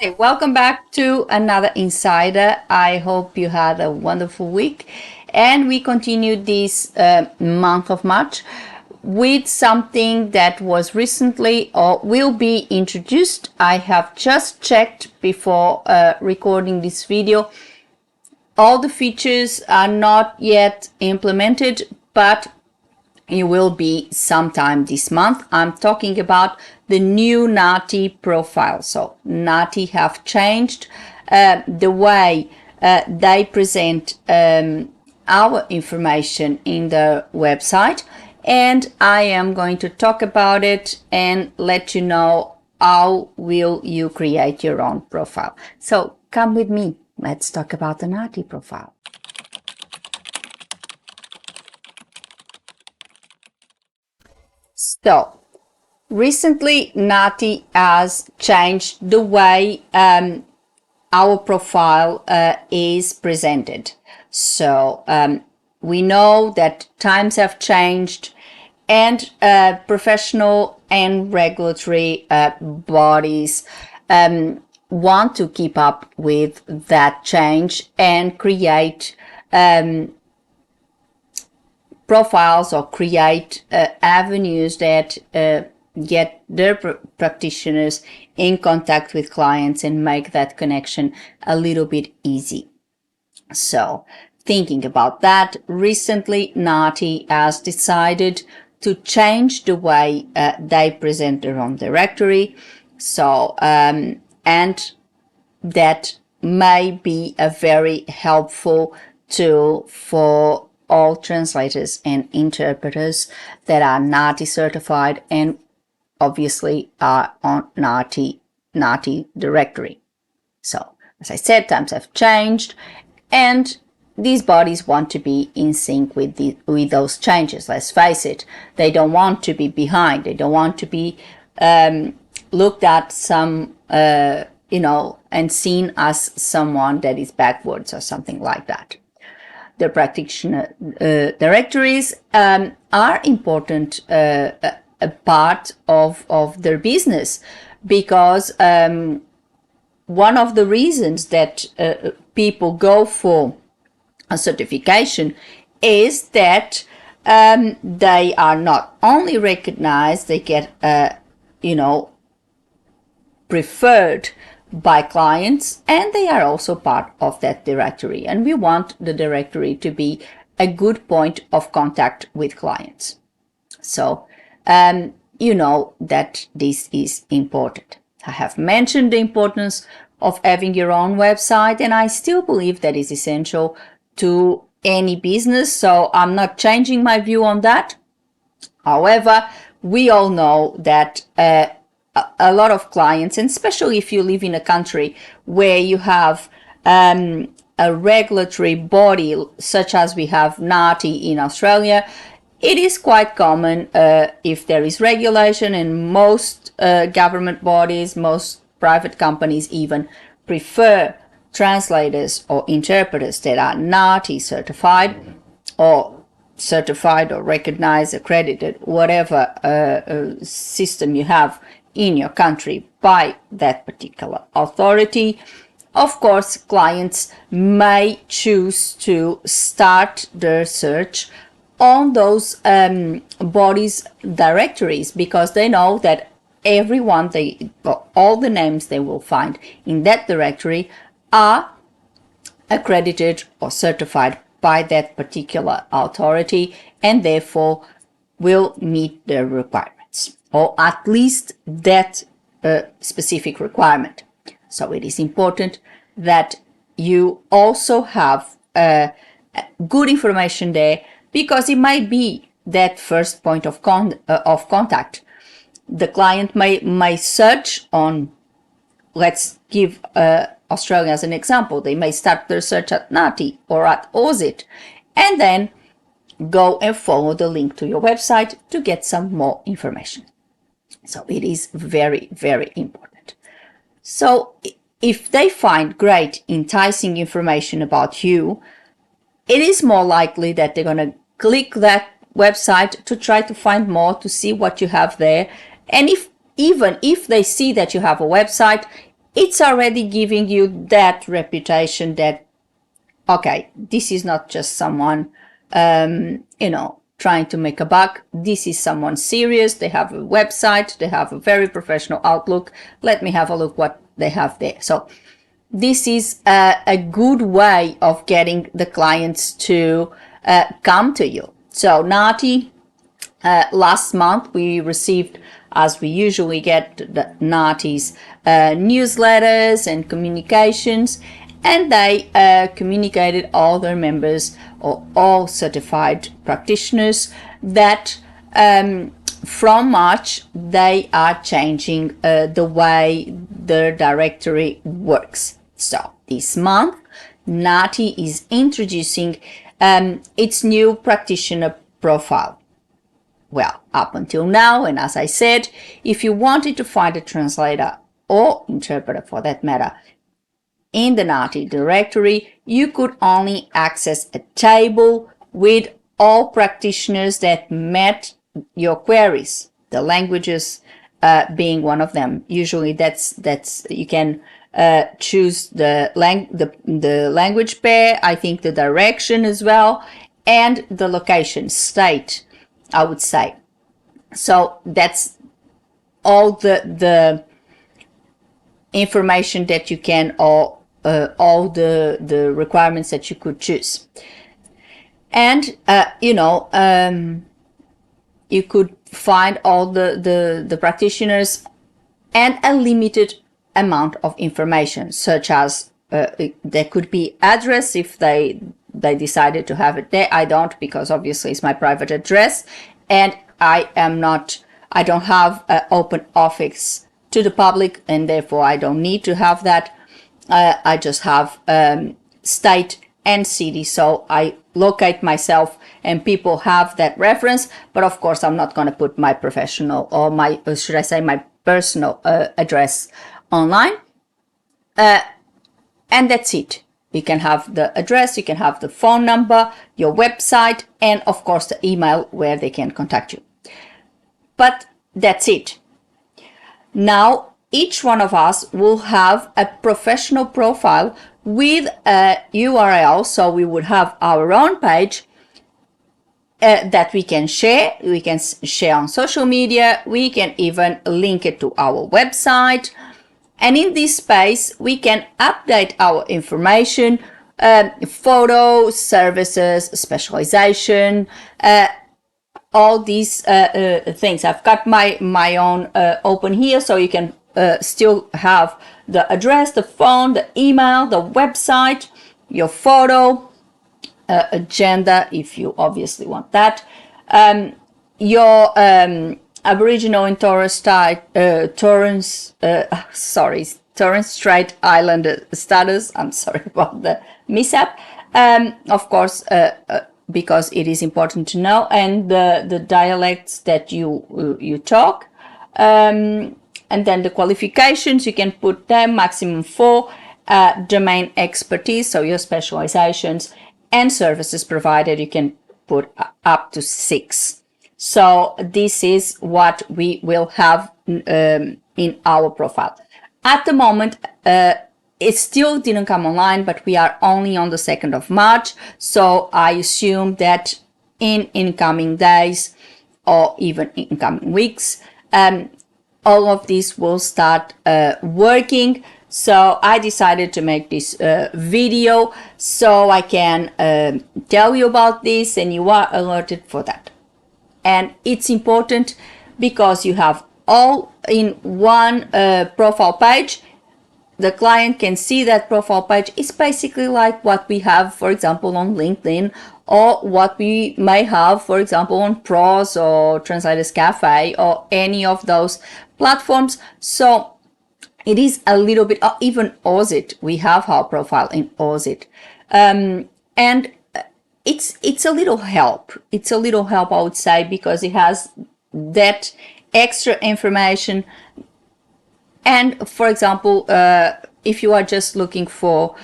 Hi, welcome back to another Insider. I hope you had a wonderful week. And we continued this month of March with something that was recently or will be introduced. I have just checked before recording this video. All the features are not yet implemented, but it will be sometime this month. I'm talking about the new NAATI profile. So NAATI have changed the way they present our information in the website, and I am going to talk about it and let you know how will you create your own profile. So come with me. Let's talk about the NAATI profile. So, recently, NAATI has changed the way our profile is presented. So, we know that times have changed and professional and regulatory bodies want to keep up with that change and create profiles or create avenues that get their practitioners in contact with clients and make that connection a little bit easy. So, thinking about that, recently NAATI has decided to change the way they present their own directory. So, and that may be a very helpful tool for all translators and interpreters that are NAATI certified and obviously are on NAATI directory. So, as I said, times have changed and these bodies want to be in sync with those changes. Let's face it, they don't want to be behind. They don't want to be looked at and seen as someone that is backwards or something like that. The practitioner directories are important a part of their business because one of the reasons that people go for a certification is that they are not only recognized, they get preferred by clients, and they are also part of that directory, and we want the directory to be a good point of contact with clients. So you know that this is important. I have mentioned the importance of having your own website, and I still believe that is essential to any business, so I'm not changing my view on that. However, we all know that a lot of clients, and especially if you live in a country where you have a regulatory body such as we have NAATI in Australia, it is quite common if there is regulation, and most government bodies, most private companies even prefer translators or interpreters that are NAATI certified or recognized, accredited, whatever system you have in your country by that particular authority. Of course, clients may choose to start their search on those bodies' directories because they know that all the names they will find in that directory are accredited or certified by that particular authority and therefore will meet their requirements, or at least that specific requirement. So it is important that you also have good information there, because it might be that first point of contact. The client may search on, let's give Australia as an example. They may start their search at NAATI or at OSIT, and then go and follow the link to your website to get some more information. So it is very, very important. So if they find great, enticing information about you, it is more likely that they're going to click that website to try to find more, to see what you have there. And even if they see that you have a website, it's already giving you that reputation that, okay, this is not just someone, trying to make a buck. This is someone serious. They have a website. They have a very professional outlook. Let me have a look what they have there. So this is a good way of getting the clients to come to you. So NAATI, last month we received, as we usually get, the NAATI's newsletters and communications, and they communicated all their members, or all certified practitioners, that from March they are changing the way their directory works. So this month NAATI is introducing its new practitioner profile. Well, up until now, and as I said, if you wanted to find a translator or interpreter for that matter in the NAATI directory, you could only access a table with all practitioners that met your queries, the languages being one of them. Usually that's you can choose the language pair, I think the direction as well, and the location, state, I would say. So that's all the information that you can, or all the requirements that you could choose. And you could find all the practitioners and a limited amount of information, such as there could be address if they decided to have it there. I don't, because obviously it's my private address, and I don't have open office to the public, and therefore I don't need to have that. I just have state and city, so I locate myself and people have that reference. But of course I'm not going to put my professional, or my, should I say, my personal address online. And that's it. You can have the address, you can have the phone number, your website, and of course the email where they can contact you. But that's it. Now each one of us will have a professional profile with a URL, so we would have our own page that we can share. We can share on social media, we can even link it to our website, and in this space we can update our information, photos, services, specialization, all these things. I've got my own open here, so you can still have the address, the phone, the email, the website, your photo, agenda if you obviously want that, your Aboriginal and Torres Strait Islander status. I'm sorry about the mishap. Of course, because it is important to know, and the dialects that you talk. And then the qualifications, you can put them maximum 4, domain expertise, so your specializations, and services provided, you can put up to 6. So this is what we will have in our profile. At the moment, it still didn't come online, but we are only on the 2nd of March. So I assume that in incoming days, or even in coming weeks, all of this will start working. So I decided to make this video so I can tell you about this, and you are alerted for that. And it's important because you have all in one profile page. The client can see that profile page. It's basically like what we have, for example, on LinkedIn, or what we may have, for example, on Pros or Translators Cafe, or any of those platforms. So it is a little bit, even Ozit, we have our profile in Ozit. And it's a little help. It's a little help, I would say, because it has that extra information. And for example, if you are just looking for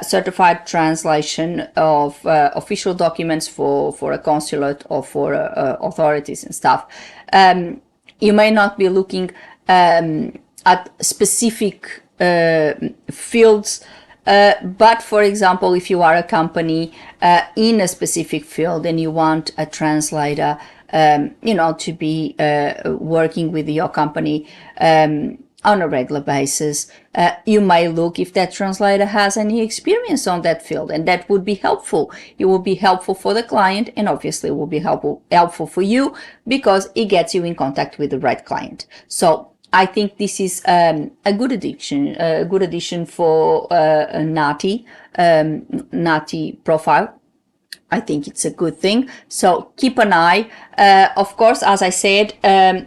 certified translation of official documents for a consulate or for authorities and stuff, you may not be looking at specific fields. But for example, if you are a company in a specific field and you want a translator, to be working with your company on a regular basis, you may look if that translator has any experience on that field, and that would be helpful. It will be helpful for the client, and obviously it will be helpful for you, because it gets you in contact with the right client. So I think this is a good addition for a NAATI profile. I think it's a good thing. So keep an eye. Of course, as I said,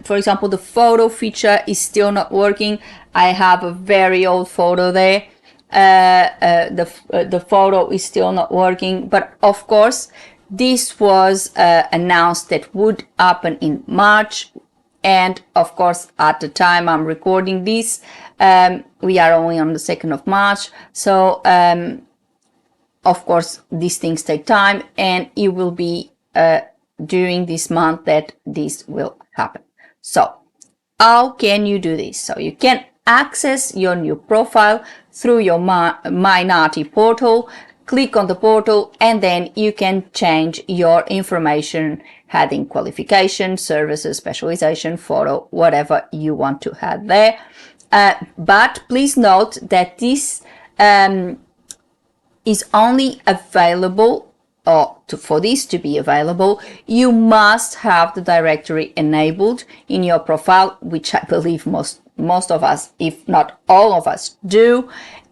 for example, the photo feature is still not working. I have a very old photo there. The photo is still not working. But of course, this was announced that would happen in March. And of course, at the time I'm recording this, we are only on the 2nd of March. So of course, these things take time, and it will be during this month that this will happen. So how can you do this? So you can access your new profile through your My NAATI portal. Click on the portal, and then you can change your information, heading, qualification, services, specialization, photo, whatever you want to add there. But please note that this is only available, or for this to be available, you must have the directory enabled in your profile, which I believe most of us, if not all of us, do,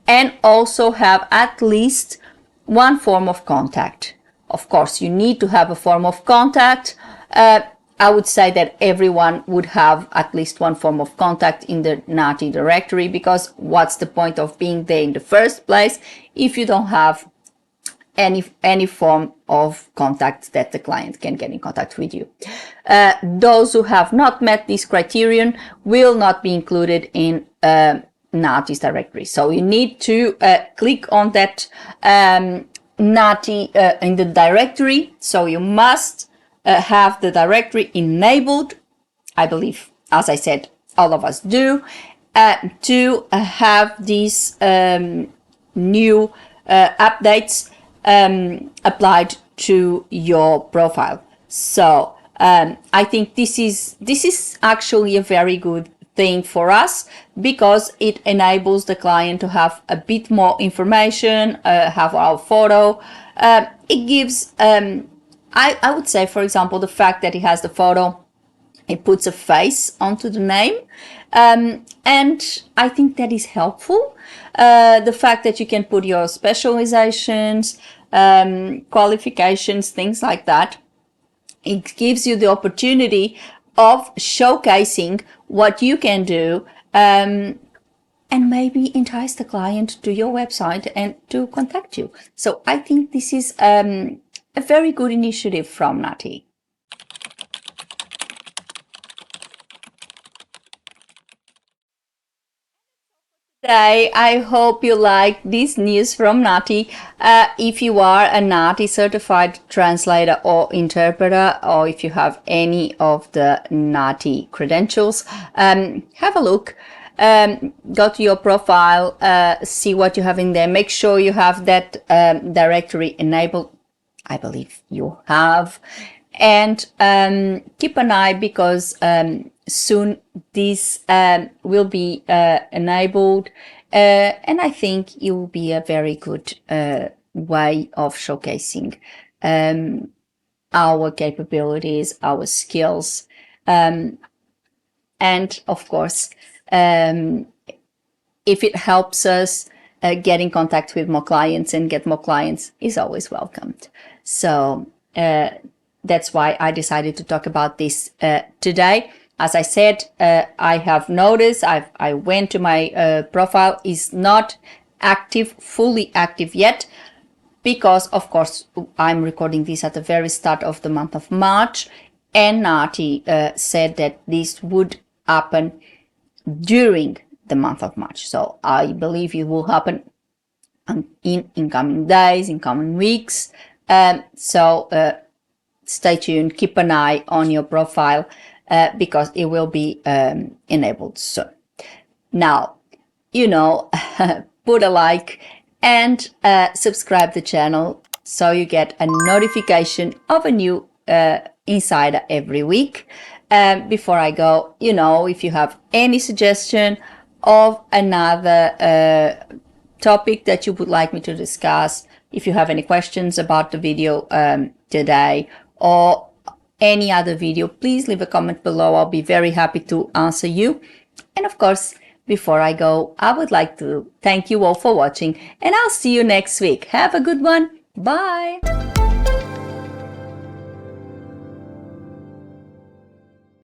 and also have at least one form of contact. Of course, you need to have a form of contact. I would say that everyone would have at least one form of contact in the NAATI directory, because what's the point of being there in the first place if you don't have any form of contact that the client can get in contact with you? Those who have not met this criterion will not be included in NAATI's directory. So you need to click on that NAATI in the directory. So you must have the directory enabled. I believe, as I said, all of us do, to have these new updates applied to your profile. So I think this is actually a very good thing for us, because it enables the client to have a bit more information, have our photo. It gives I would say, for example, the fact that it has the photo, it puts a face onto the name, and I think that is helpful. The fact that you can put your specializations, qualifications, things like that, it gives you the opportunity of showcasing what you can do, and maybe entice the client to your website and to contact you. So I think this is a very good initiative from NAATI. Today, I hope you like this news from NAATI. If you are a NAATI certified translator or interpreter, or if you have any of the NAATI credentials, have a look. Go to your profile, see what you have in there. Make sure you have that directory enabled. I believe you have. And keep an eye, because soon this will be enabled, and I think it will be a very good way of showcasing our capabilities, our skills, and of course, if it helps us get in contact with more clients and get more clients, is always welcomed. So that's why I decided to talk about this today. As I said, I have noticed, I went to my profile, is not active, fully active yet, because of course I'm recording this at the very start of the month of March, and NAATI said that this would happen during the month of March. So I believe it will happen in coming days, in coming weeks. So stay tuned, keep an eye on your profile, because it will be enabled soon. Now, put a like and subscribe the channel so you get a notification of a new insider every week. Before I go, if you have any suggestion of another topic that you would like me to discuss, if you have any questions about the video today or any other video, please leave a comment below. I'll be very happy to answer you. And of course, before I go, I would like to thank you all for watching, and I'll see you next week. Have a good one. Bye.